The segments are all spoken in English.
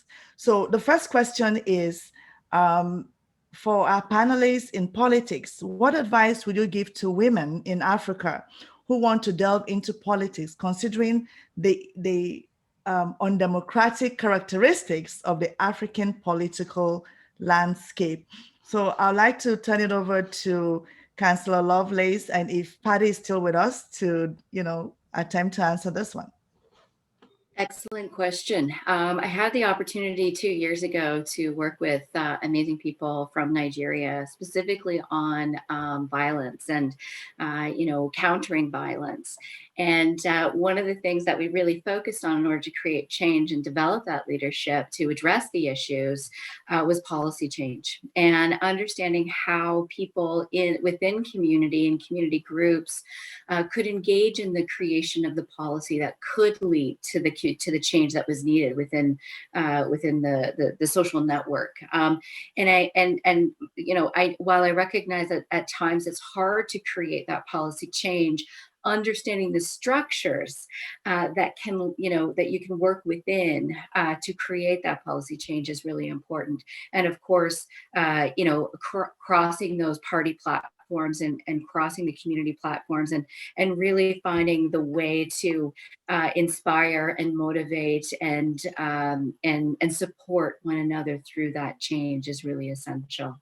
questions. So the first question is, for our panelists in politics, what advice would you give to women in Africa who want to delve into politics, considering the undemocratic characteristics of the African political landscape? So I'd like to turn it over to Councilor Lovelace, and if Patty is still with us, to attempt to answer this one. Excellent question. I had the opportunity 2 years ago to work with amazing people from Nigeria, specifically on violence and, countering violence. And one of the things that we really focused on in order to create change and develop that leadership to address the issues was policy change and understanding how people within community and community groups could engage in the creation of the policy that could lead to the change that was needed within the social network. While I recognize that at times it's hard to create that policy change, understanding the structures that you can work within to create that policy change is really important. And of course, crossing those party platforms and crossing the community platforms and really finding the way to inspire and motivate and support one another through that change is really essential.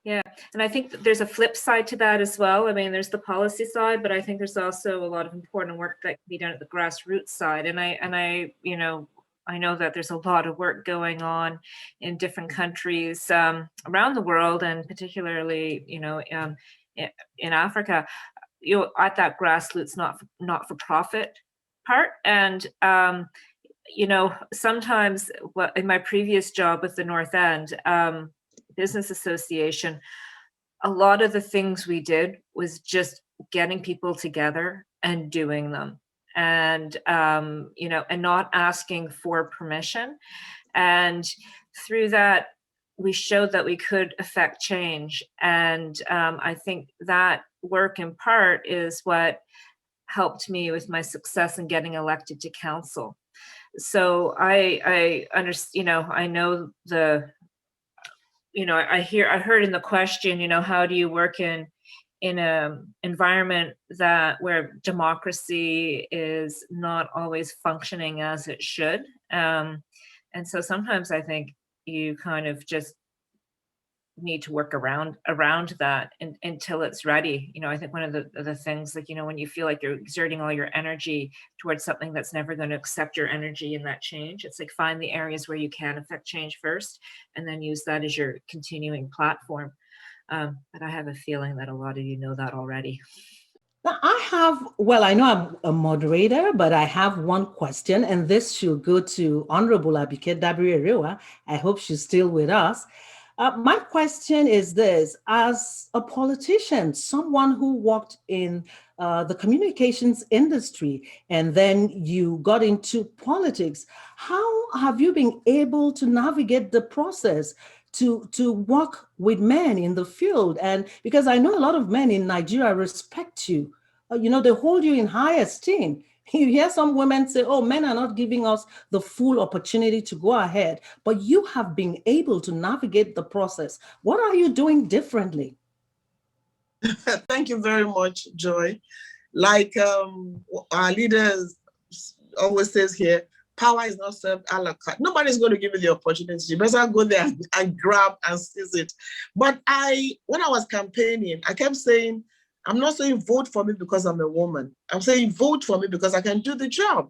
Yeah, and I think that there's a flip side to that as well. I mean, there's the policy side, but I think there's also a lot of important work that can be done at the grassroots side. And I know that there's a lot of work going on in different countries around the world, and particularly, in Africa, at that grassroots, not for profit part. And sometimes, in my previous job with the North End Business Association, a lot of the things we did was just getting people together and doing them, and and not asking for permission. And through that, we showed that we could affect change. And I think that work in part is what helped me with my success in getting elected to council. So I understand, I know I heard in the question, how do you work in an environment where democracy is not always functioning as it should. And so sometimes I think you kind of just need to work around that until it's ready. I think one of the things, like, when you feel like you're exerting all your energy towards something that's never going to accept your energy in that change, it's like find the areas where you can affect change first and then use that as your continuing platform. But I have a feeling that a lot of you know that already. Now I know I'm a moderator, but I have one question, and this should go to Honorable Abike Dabiri. I hope she's still with us. My question is this: as a politician, someone who worked in the communications industry, and then you got into politics, how have you been able to navigate the process to work with men in the field? And because I know a lot of men in Nigeria respect you, they hold you in high esteem. You hear some women say, oh, men are not giving us the full opportunity to go ahead, but you have been able to navigate the process. What are you doing differently? Thank you very much, Joy. Like our leaders always says here, power is not served a la carte. Nobody's going to give you the opportunity. You better go there and grab and seize it. But when I was campaigning, I kept saying, I'm not saying vote for me because I'm a woman. I'm saying vote for me because I can do the job.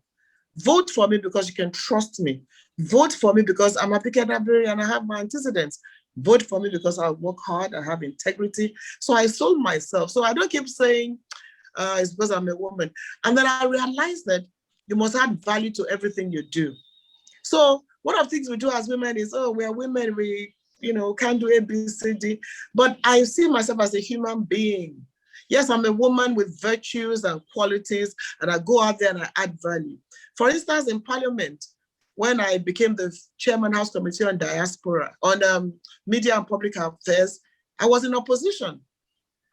Vote for me because you can trust me. Vote for me because I'm Abike Dabiri and I have my antecedents. Vote for me because I work hard, I have integrity. So I sold myself. So I don't keep saying it's because I'm a woman. And then I realized that you must add value to everything you do. So one of the things we do as women is, we are women, we can't do A, B, C, D. But I see myself as a human being. Yes, I'm a woman with virtues and qualities, and I go out there and I add value. For instance, in Parliament, when I became the Chairman House Committee on Diaspora, on Media and Public Affairs, I was in opposition.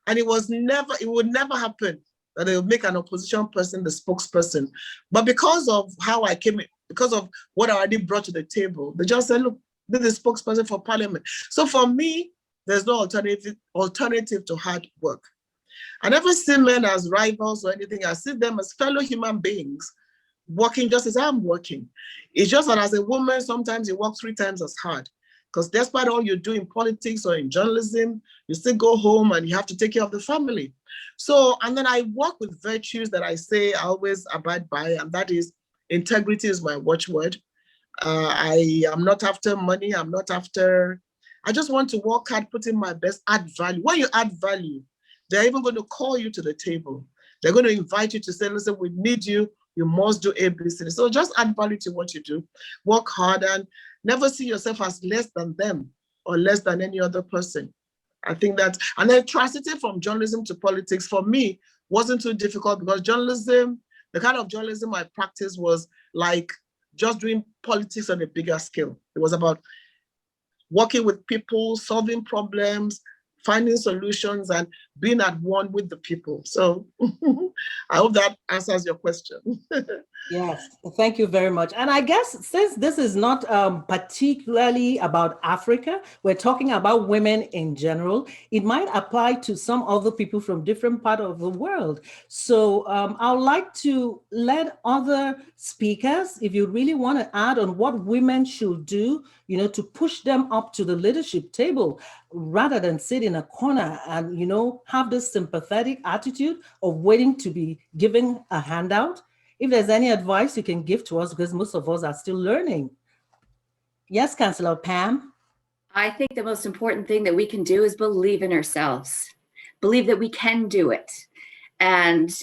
And it would never happen that they would make an opposition person the spokesperson. But because of how I came because of what I already brought to the table. They just said, look, this is the spokesperson for parliament. So for me, there's no alternative to hard work. I never see men as rivals or anything. I see them as fellow human beings working just as I'm working. It's just that as a woman, sometimes you work 3 times as hard, because despite all you do in politics or in journalism, you still go home and you have to take care of the family. So, and then I work with virtues that I say I always abide by, and that is integrity is my watchword. I am not after money. I just want to work hard, put in my best, add value. When you add value, they're even going to call you to the table. They're going to invite you to say, listen, we need you. You must do ABC. So just add value to what you do. Work hard and never see yourself as less than them or less than any other person. I think that, and then transiting from journalism to politics for me wasn't too difficult, because journalism, the kind of journalism I practiced was like just doing politics on a bigger scale. It was about working with people, solving problems, finding solutions, and being at one with the people. So I hope that answers your question. Yes, thank you very much. And I guess since this is not particularly about Africa, we're talking about women in general, it might apply to some other people from different parts of the world. So I would like to let other speakers, if you really want to add on what women should do, to push them up to the leadership table, rather than sit in a corner and, have this sympathetic attitude of waiting to be given a handout. If there's any advice you can give to us, because most of us are still learning. Yes, Councilor Pam. I think the most important thing that we can do is believe in ourselves, believe that we can do it. And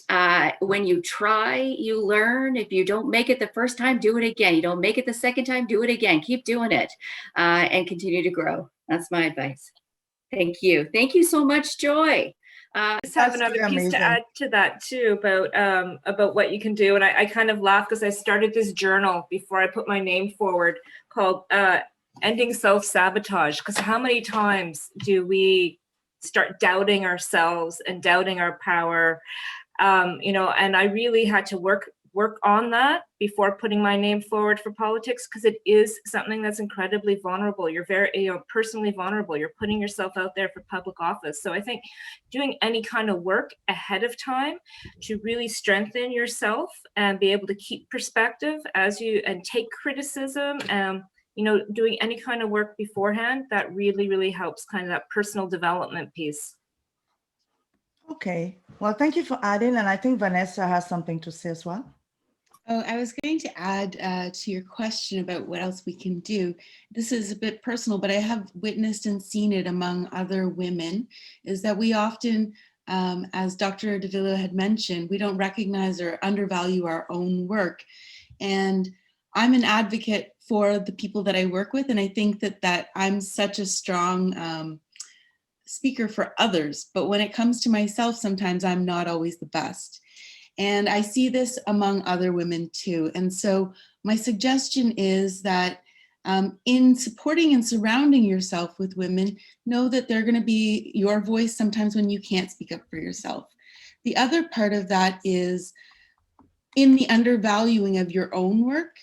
when you try, you learn. If you don't make it the first time, do it again. You don't make it the second time, do it again. Keep doing it and continue to grow. That's my advice. Thank you. Thank you so much, Joy. I just have another piece to add to that too, about what you can do. And I kind of laugh because I started this journal before I put my name forward called Ending Self-Sabotage. Because how many times do we start doubting ourselves and doubting our power? And I really had to work on that before putting my name forward for politics, because it is something that's incredibly vulnerable. You're very, personally vulnerable. You're putting yourself out there for public office. So I think doing any kind of work ahead of time to really strengthen yourself and be able to keep perspective and take criticism, doing any kind of work beforehand, that really, really helps kind of that personal development piece. Okay, well, thank you for adding. And I think Vanessa has something to say as well. Oh, I was going to add to your question about what else we can do. This is a bit personal, but I have witnessed and seen it among other women, is that we often, as Dr. Davila had mentioned, we don't recognize or undervalue our own work. And I'm an advocate for the people that I work with, and I think that I'm such a strong speaker for others. But when it comes to myself, sometimes I'm not always the best. And I see this among other women too. And so my suggestion is that in supporting and surrounding yourself with women, know that they're going to be your voice sometimes when you can't speak up for yourself. The other part of that is, in the undervaluing of your own work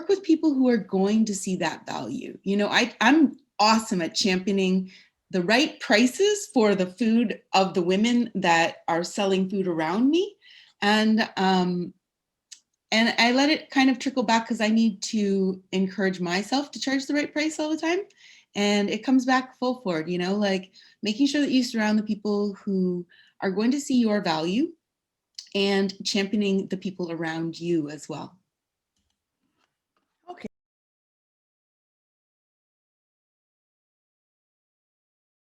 with people who are going to see that value. I'm awesome at championing the right prices for the food of the women that are selling food around me. And I let it kind of trickle back, because I need to encourage myself to charge the right price all the time. And it comes back full forward, like making sure that you surround the people who are going to see your value and championing the people around you as well.